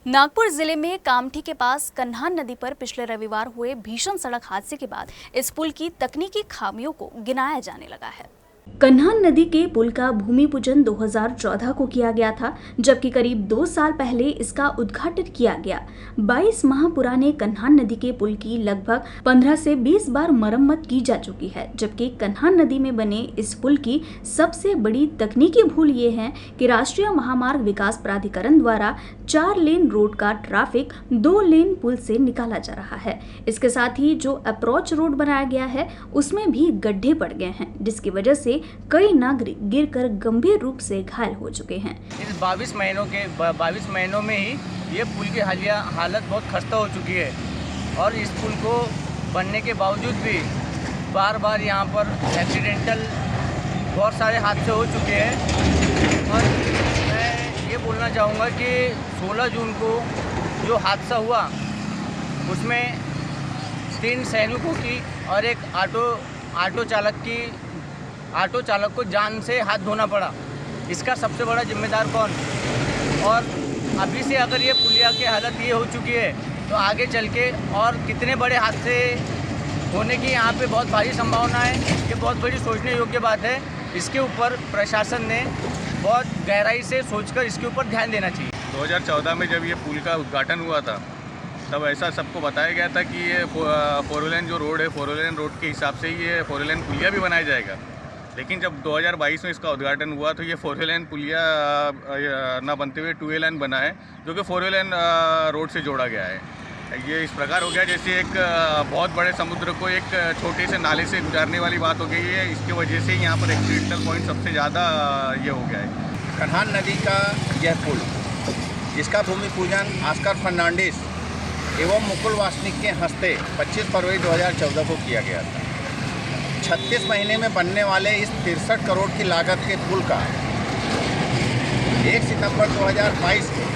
नागपुर जिले में कामठी के पास कन्हान नदी पर पिछले रविवार हुए भीषण सड़क हादसे के बाद इस पुल की तकनीकी खामियों को गिनाया जाने लगा है। कन्हान नदी के पुल का भूमि पूजन 2014 को किया गया था, जबकि करीब 2 साल पहले इसका उद्घाटन किया गया। 22 माह पुराने कन्हान नदी के पुल की लगभग 15 से 20 बार मरम्मत की जा चुकी है, जबकि कन्हान नदी में बने इस पुल की सबसे बड़ी तकनीकी भूल ये है कि राष्ट्रीय महामार्ग विकास प्राधिकरण द्वारा 4 लेन रोड का ट्रैफिक 2 लेन पुल से निकाला जा रहा है। इसके साथ ही जो अप्रोच रोड बनाया गया है उसमें भी गड्ढे पड़ गए हैं, जिसकी वजह से कई नागरिक गिरकर गंभीर रूप से घायल हो चुके हैं। इस 22 महीनों में ही ये पुल की हालत बहुत खस्ता हो चुकी है और इस पुल को बनने के बावजूद भी बार बार यहाँ पर एक्सीडेंटल बहुत सारे हादसे हो चुके हैं। और मैं ये बोलना चाहूँगा कि 16 जून को जो हादसा हुआ उसमें 3 सैनिकों की और एक ऑटो चालक को जान से हाथ धोना पड़ा। इसका सबसे बड़ा जिम्मेदार कौन? और अभी से अगर ये पुलिया की हालत ये हो चुकी है तो आगे चल के और कितने बड़े हादसे होने की यहाँ पे बहुत भारी संभावना है। ये बहुत बड़ी सोचने योग्य बात है। इसके ऊपर प्रशासन ने बहुत गहराई से सोचकर इसके ऊपर ध्यान देना चाहिए। 2014 में जब ये पुल का उद्घाटन हुआ था तब ऐसा सबको बताया गया था कि ये 4 लेन जो रोड है 4 लेन रोड के हिसाब से ही ये 4 लेन पुलिया भी बनाया जाएगा। लेकिन जब 2022 में इसका उद्घाटन हुआ तो ये 4 लेन पुलिया ना बनते हुए 2 लेन बना है, जो कि 4 लेन रोड से जोड़ा गया है। ये इस प्रकार हो गया जैसे एक बहुत बड़े समुद्र को एक छोटे से नाले से गुजारने वाली बात हो गई है। इसकी वजह से यहाँ पर एक्सीडेंटल पॉइंट सबसे ज़्यादा ये हो गया है। कन्हान नदी का यह पुल, जिसका भूमि पूजन ऑस्कर फर्नांडिस एवं मुकुल वासनिक के हस्ते 25 फरवरी 2014 को किया गया था। 36 महीने में बनने वाले इस 63 करोड़ की लागत के पुल का 1 सितंबर 2022 को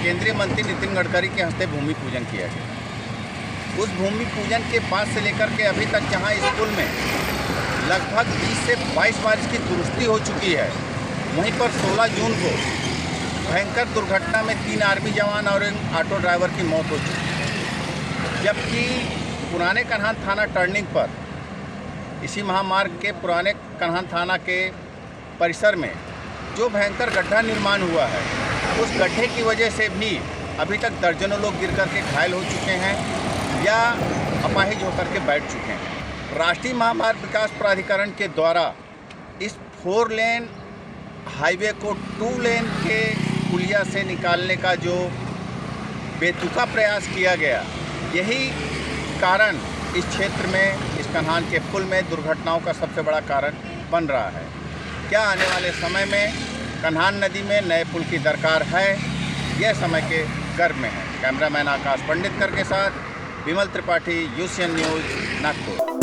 केंद्रीय मंत्री नितिन गडकरी के हस्ते भूमि पूजन किया गया। उस भूमि पूजन के बाद से लेकर के अभी तक जहां इस पुल में लगभग 20 से 22 बार इसकी दुरुस्ती हो चुकी है, वहीं पर 16 जून को भयंकर दुर्घटना में 3 आर्मी जवान और एक ऑटो ड्राइवर की मौत हो चुकी है। जबकि पुराने कन्हान थाना टर्निंग पर इसी महामार्ग के पुराने कन्हान थाना के परिसर में जो भयंकर गड्ढा निर्माण हुआ है, उस गड्ढे की वजह से भी अभी तक दर्जनों लोग गिर कर के घायल हो चुके हैं या अपाहिज होकर के बैठ चुके हैं। राष्ट्रीय महामार्ग विकास प्राधिकरण के द्वारा इस 4 लेन हाईवे को 2 लेन के पुलिया से निकालने का जो बेतुका प्रयास किया गया, यही कारण इस क्षेत्र में इस कन्हान के पुल में दुर्घटनाओं का सबसे बड़ा कारण बन रहा है। क्या आने वाले समय में कन्हान नदी में नए पुल की दरकार है? यह समय के गर्भ में है। कैमरामैन आकाश पंडितकर के साथ विमल त्रिपाठी, यूसीएन न्यूज़, नागपुर।